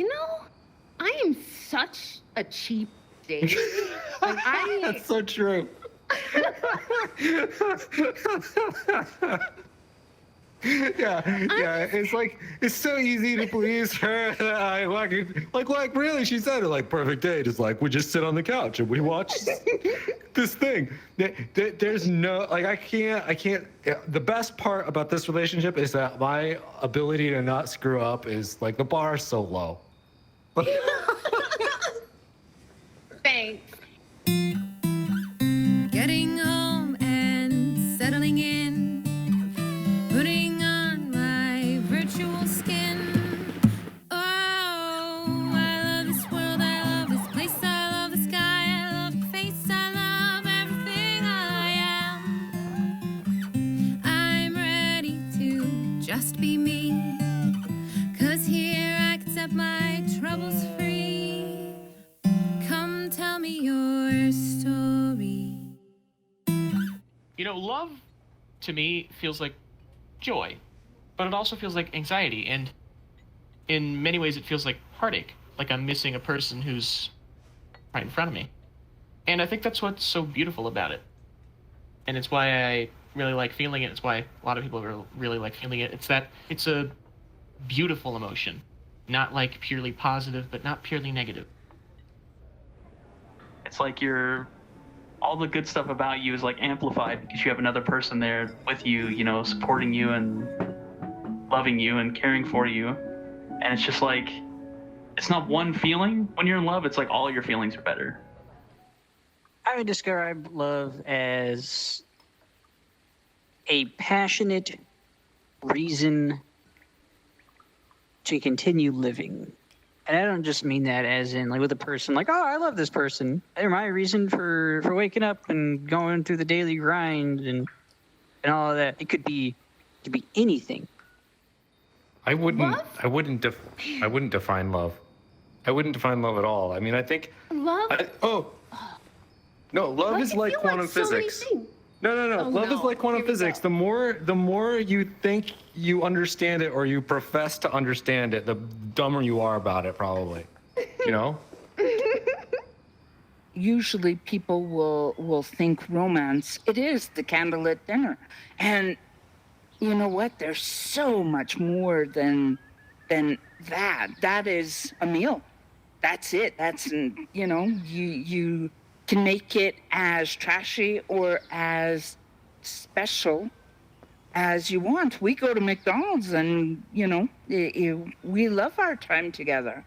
You know, I am such a cheap date. Like, That's so true. Yeah. It's like it's so easy to please her. I like really. She said it like perfect date is like we just sit on the couch and we watch this thing. There's no like I can't. The best part about this relationship is that my ability to not screw up is like the bar is so low. Thanks. Getting home and settling in, putting on my virtual skin. Oh, I love this world, I love this place, I love the sky, I love your face, I love everything I am. I'm ready to just be me, 'cause here I can set my troubles free. Come tell me your story. You know, love to me feels like joy, but it also feels like anxiety, and in many ways it feels like heartache, like I'm missing a person who's right in front of me. And I think that's what's so beautiful about it. And it's why I really like feeling it. It's why a lot of people really like feeling it. It's that it's a beautiful emotion, not like purely positive, but not purely negative. It's like all the good stuff about you is like amplified because you have another person there with you, you know, supporting you and loving you and caring for you. And it's just like, it's not one feeling when you're in love, it's like all your feelings are better. I would describe love as a passionate reason to continue living. And I don't just mean that as in like with a person, like, oh, I love this person. They're my reason for waking up and going through the daily grind and all of that. It could be anything. I wouldn't define love. I wouldn't define love at all. I mean, I think Love? No, love is like quantum physics. No. Love is like quantum physics. The more you think you understand it or you profess to understand it, the dumber you are about it, probably. You know? Usually people will think romance. It is the candlelit dinner. And you know what? There's so much more than that. That is a meal. That's it. That's, you know, you can make it as trashy or as special as you want. We go to McDonald's and, you know, we love our time together.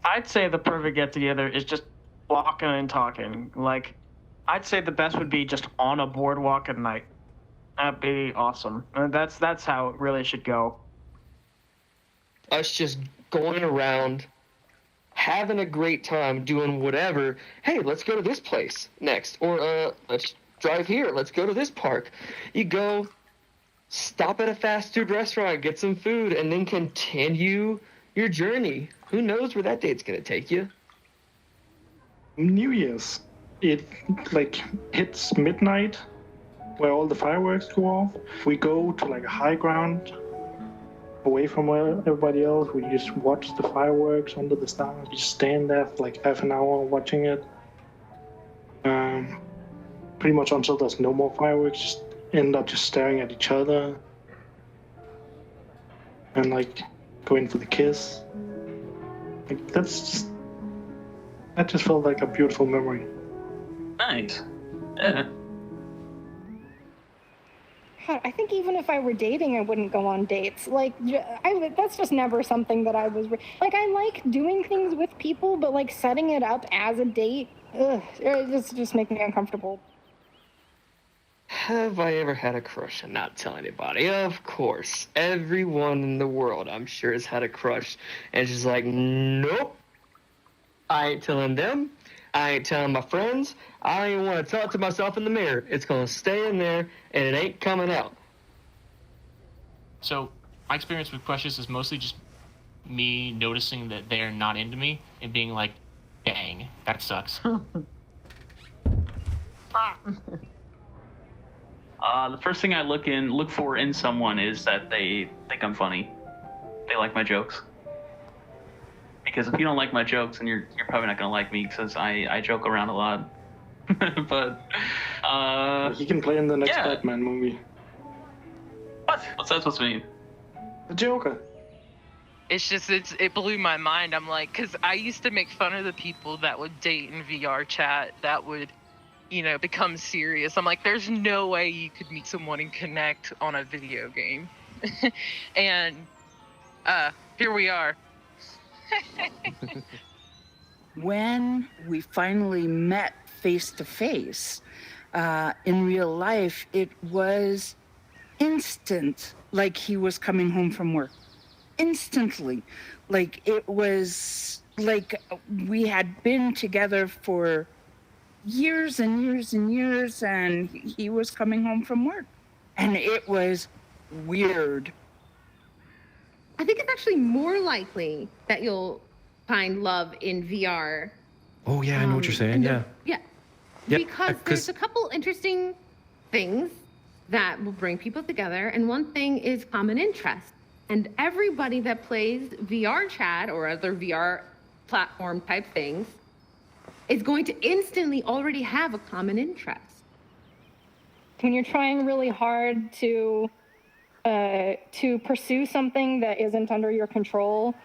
I'd say the perfect get-together is just walking and talking. Like, I'd say the best would be just on a boardwalk at night. That'd be awesome. And that's how it really should go. Us just going around, having a great time, doing whatever. Hey, let's go to this place next. Or let's drive here. Let's go to this park. You go, stop at a fast food restaurant, get some food, and then continue your journey. Who knows where that date's going to take you? New Year's. It like hits midnight where all the fireworks go off. We go to like a high ground away from everybody else. We just watch the fireworks under the stars. We just stand there for like half an hour watching it. Pretty much until there's no more fireworks, just end up just staring at each other and like going for the kiss. Like that just felt like a beautiful memory. Nice. Yeah. I think even if I were dating, I wouldn't go on dates. Like, that's just never something that I was... Like, I like doing things with people, but, like, setting it up as a date, it just makes me uncomfortable. Have I ever had a crush and not tell anybody? Of course. Everyone in the world, I'm sure, has had a crush. And it's just like, nope. I ain't telling them. I ain't telling my friends. I don't even want to tell it to myself in the mirror. It's going to stay in there, and it ain't coming out. So my experience with crushes is mostly just me noticing that they're not into me and being like, dang, that sucks. The first thing I look for in someone is that they think I'm funny. They like my jokes. Because if you don't like my jokes, then you're probably not gonna like me because I joke around a lot. But He can play in the next yeah. Batman movie. What? What's that supposed to mean? The Joker. It's just it blew my mind. I'm like, because I used to make fun of the people that would date in VR chat that would, become serious. I'm like, there's no way you could meet someone and connect on a video game. And here we are. When we finally met face to face in real life, it was instant, like he was coming home from work. Instantly. Like it was like we had been together for years and years and years, and he was coming home from work. And it was weird. I think it's actually more likely that you'll find love in VR. Oh yeah, I know what you're saying. Yeah. Yeah. Yeah, Because there's a couple interesting things that will bring people together, and one thing is common interest. And everybody that plays VR chat or other VR platform type things is going to instantly already have a common interest. When you're trying really hard to pursue something that isn't under your control,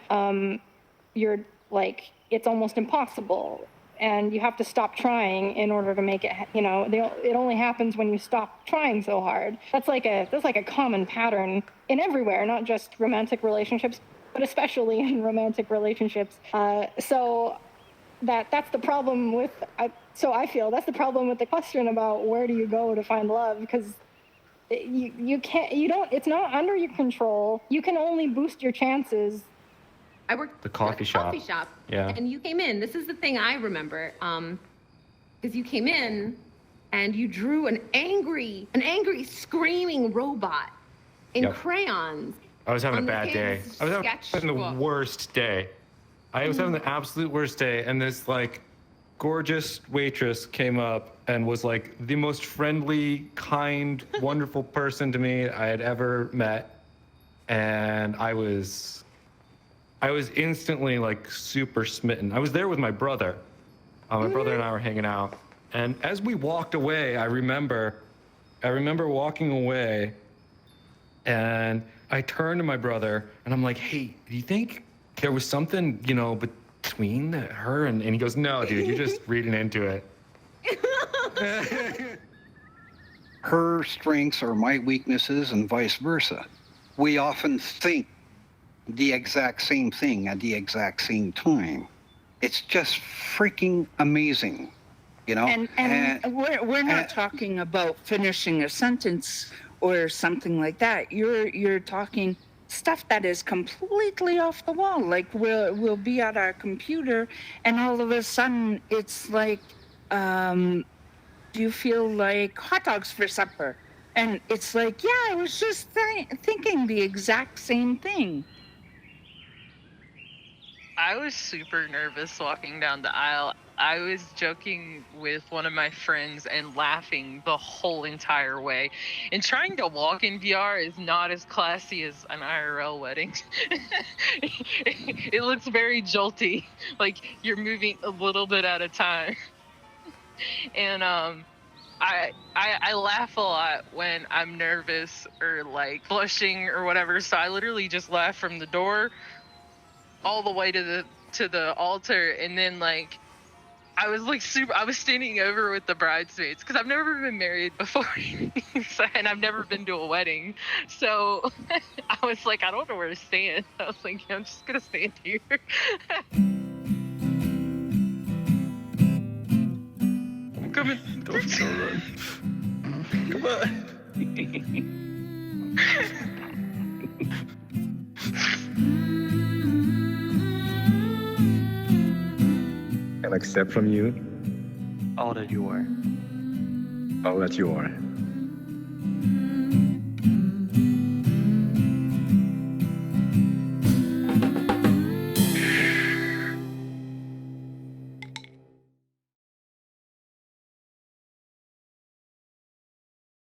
you're like, it's almost impossible. And you have to stop trying in order to make it, it only happens when you stop trying so hard. That's like a common pattern in everywhere, not just romantic relationships, but especially in romantic relationships. So that's the problem with, I feel that's the problem with the question about where do you go to find love, because it's not under your control. You can only boost your chances. I worked The coffee shop. Yeah. And you came in. This is the thing I remember, because you came in and you drew an angry, screaming robot in crayons. I was having a on the bad day. kid's I was having the sketchbook. worst day. I was having the absolute worst day, and this like gorgeous waitress came up and was like the most friendly, kind, wonderful person to me I had ever met, and I was instantly like super smitten. I was there with my brother. My brother and I were hanging out, and as we walked away, I remember walking away, and I turned to my brother and I'm like, "Hey, do you think there was something, between her and he goes, "No, dude, you're just reading into it." Her strengths are my weaknesses and vice versa. We often think the exact same thing at the exact same time. It's just freaking amazing, And we're not talking about finishing a sentence or something like that. You're talking stuff that is completely off the wall. Like we'll be at our computer, and all of a sudden it's like, do you feel like hot dogs for supper? And it's like, yeah, I was just thinking the exact same thing. I was super nervous walking down the aisle. I was joking with one of my friends and laughing the whole entire way. And trying to walk in VR is not as classy as an IRL wedding. It looks very jolty, like you're moving a little bit at a time. And I laugh a lot when I'm nervous or like blushing or whatever. So I literally just laugh from the door all the way to the altar, and then like I was standing over with the bridesmaids because I've never been married before and I've never been to a wedding, so I was like, I don't know where to stand. I was like, I'm just gonna stand here. Come in. Don't run. Come on. And accept from you All that you are. all that you are.